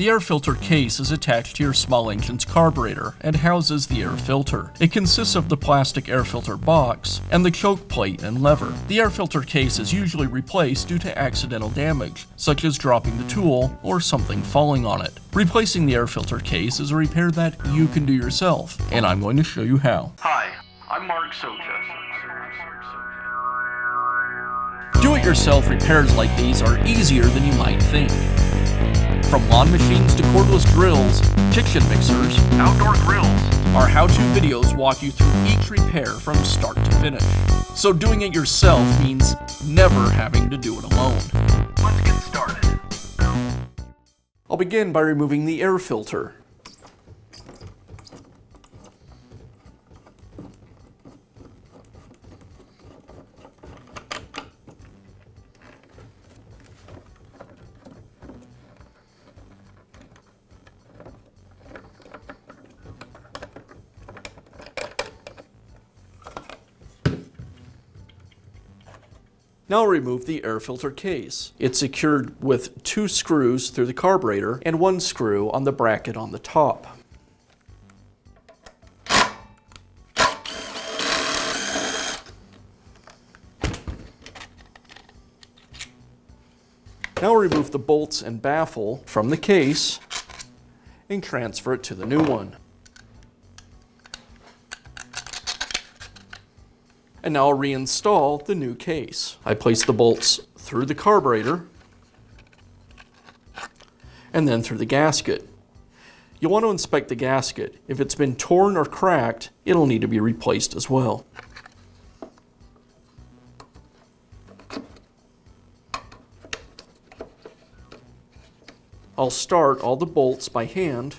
The air filter case is attached to your small engine's carburetor and houses the air filter. It consists of the plastic air filter box and the choke plate and lever. The air filter case is usually replaced due to accidental damage, such as dropping the tool or something falling on it. Replacing the air filter case is a repair that you can do yourself, and I'm going to show you how. Hi, I'm Mark Socha. Do-it-yourself repairs like these are easier than you might think. From lawn machines to cordless drills, kitchen mixers, Outdoor grills. our how-to videos walk you through each repair from start to finish. So doing it yourself means never having to do it alone. Let's get started. I'll begin by removing the air filter. Now remove the air filter case. It's secured with 2 screws through the carburetor and 1 screw on the bracket on the top. Now remove the bolts and baffle from the case and transfer it to the new one. And now I'll reinstall the new case. I place the bolts through the carburetor and then through the gasket. You'll want to inspect the gasket. If it's been torn or cracked, it'll need to be replaced as well. I'll start all the bolts by hand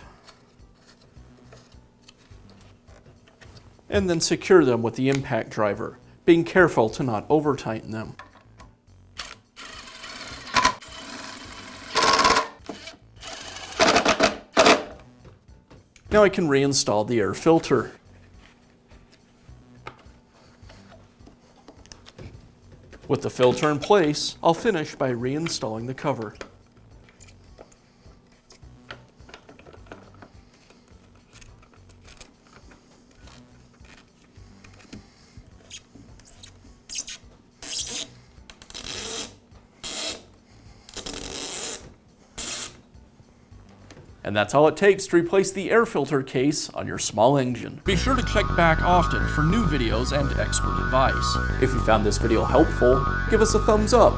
and then secure them with the impact driver, being careful to not over-tighten them. Now I can reinstall the air filter. With the filter in place, I'll finish by reinstalling the cover. And that's all it takes to replace the air filter case on your small engine. Be sure to check back often for new videos and expert advice. If you found this video helpful, give us a thumbs up.